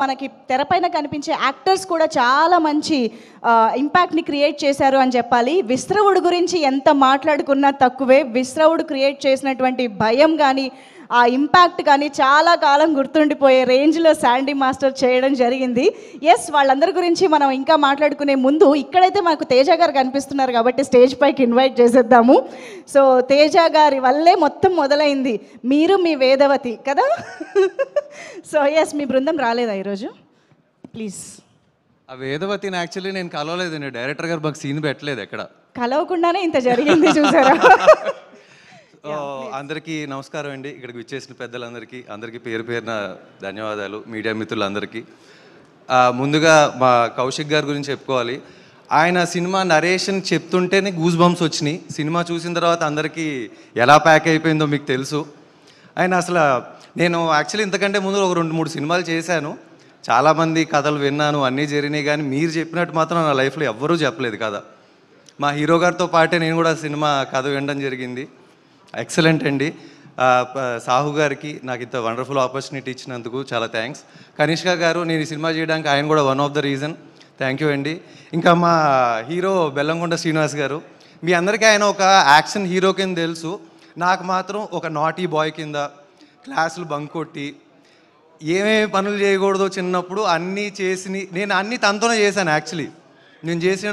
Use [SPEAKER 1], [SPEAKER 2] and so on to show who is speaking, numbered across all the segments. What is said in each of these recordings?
[SPEAKER 1] మనకి తెరపైన కనిపించే యాక్టర్స్ కూడా చాలా మంచి ఇంపాక్ట్ని క్రియేట్ చేశారు అని చెప్పాలి. విశ్రవుడు గురించి ఎంత మాట్లాడుకున్నా తక్కువే. విశ్రవుడు క్రియేట్ చేసినటువంటి భయం కానీ ఆ ఇంపాక్ట్ కానీ చాలా కాలం గుర్తుండిపోయే రేంజ్లో శాండీ మాస్టర్ చేయడం జరిగింది. ఎస్, వాళ్ళందరి గురించి మనం ఇంకా మాట్లాడుకునే ముందు ఇక్కడైతే మాకు తేజ గారు కనిపిస్తున్నారు కాబట్టి స్టేజ్ పైకి ఇన్వైట్ చేసేద్దాము. సో తేజ గారి వల్లే మొత్తం మొదలైంది. మీరు మీ వేదవతి కదా. సో ఎస్, మీ బృందం రాలేదా ఈరోజు? ప్లీజ్.
[SPEAKER 2] ఆ వేదవతిని యాక్చువల్లీ నేను కలవలేదు. డైరెక్టర్ గారు మాకు సీన్ పెట్టలేదు ఎక్కడ.
[SPEAKER 1] కలవకుండానే ఇంత జరిగింది చూసారా.
[SPEAKER 2] అందరికీ నమస్కారం అండి. ఇక్కడికి విచ్చేసిన పెద్దలందరికీ అందరికీ పేరు పేరున ధన్యవాదాలు. మీడియా మిత్రులందరికీ ముందుగా మా కౌశిక్ గారి గురించి చెప్పుకోవాలి. ఆయన సినిమా నరేషన్ చెప్తుంటేనే గూస్ బంప్స్ వచ్చినాయి. సినిమా చూసిన తర్వాత అందరికీ ఎలా ప్యాక్ అయిపోయిందో మీకు తెలుసు. ఆయన అసలు నేను యాక్చువల్లీ ఇంతకంటే ముందు ఒక 2-3 సినిమాలు చేశాను. చాలామంది కథలు విన్నాను, అన్నీ జరిగినాయి. కానీ మీరు చెప్పినట్టు మాత్రం నా లైఫ్లో ఎవ్వరూ చెప్పలేదు కథ. మా హీరో గారితో పాటే నేను కూడా సినిమా కథ వినడం జరిగింది. ఎక్సలెంట్ అండి. సాహు గారికి నాకు ఇంత వండర్ఫుల్ ఆపర్చునిటీ ఇచ్చినందుకు చాలా థ్యాంక్స్. కనిష్క గారు, నేను ఈ సినిమా చేయడానికి ఆయన కూడా one of the reason. Thank you అండి. ఇంకా మా హీరో బెల్లంకొండ శ్రీనివాస్ గారు, మీ అందరికీ ఆయన ఒక యాక్షన్ హీరో కింద తెలుసు. నాకు మాత్రం ఒక నాటీ బాయ్ కింద క్లాసులు బంక్ కొట్టి ఏమేమి పనులు చేయకూడదో చిన్నప్పుడు అన్నీ నేను అన్నీ తనతోనే చేశాను. యాక్చువల్లీ నేను చేసిన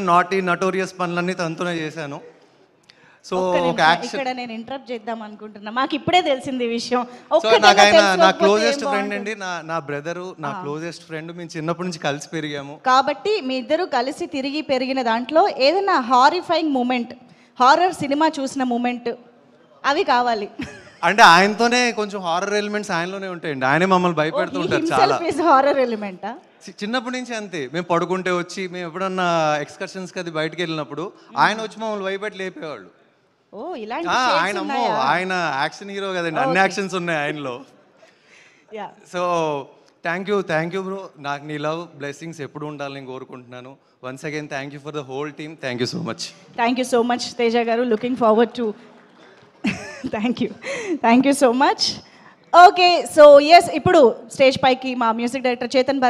[SPEAKER 2] నటోరియస్ పనులన్నీ తనతోనే చేశాను. సో ఒక యాక్షన్
[SPEAKER 1] ఇక్కడ నేను ఇంటరప్ట్ చేద్దాం అనుకుంటున్నా. మాకు ఇప్పుడే తెలిసింది ఈ విషయం.
[SPEAKER 2] సో నాకు ఆయన నా క్లోజెస్ట్ ఫ్రెండ్ అండి, నా బ్రదరు, నా క్లోజెస్ట్ ఫ్రెండ్. మేము చిన్నప్పటి నుంచి కలిసి పెరిగాము
[SPEAKER 1] కాబట్టి మీ ఇద్దరు కలిసి తిరిగి పెరిగిన దాంట్లో ఏదైనా హారిఫైయింగ్ మూమెంట్, హారర్ సినిమా చూసిన మూమెంట్ అవి కావాలి.
[SPEAKER 2] అంటే ఆయనతోనే కొంచెం హారర్ ఎలిమెంట్స్ ఆయనలోనే ఉంటాయండి. ఆయనే మమ్మల్ని భయపెడుతూ ఉంటారు చాలా.
[SPEAKER 1] హారర్ ఎలిమెంటా?
[SPEAKER 2] చిన్నప్పటి నుంచి అంతే. మేము పడుకుంటే వచ్చి, మేము ఎప్పుడన్నా ఎక్స్కర్షన్స్కి అది బయటకు వెళ్ళినప్పుడు ఆయన వచ్చి మమ్మల్ని భయపెట్టి లేపేవాళ్ళు. ఆయన యాక్షన్ హీరో కదండి, అన్ని యాక్షన్స్ ఉన్నాయి ఆయనలో. So thank you bro. నాకు నీ లవ్ బ్లెస్సింగ్స్ ఎప్పుడు ఉండాలని కోరుకుంటున్నాను. Once again thank you for the whole team. Thank you so much
[SPEAKER 1] Teja garu. Looking forward to thank you so much. Okay, so yes, ఇప్పుడు స్టేజ్ పైకి మా మ్యూజిక్ డైరెక్టర్ చేతన్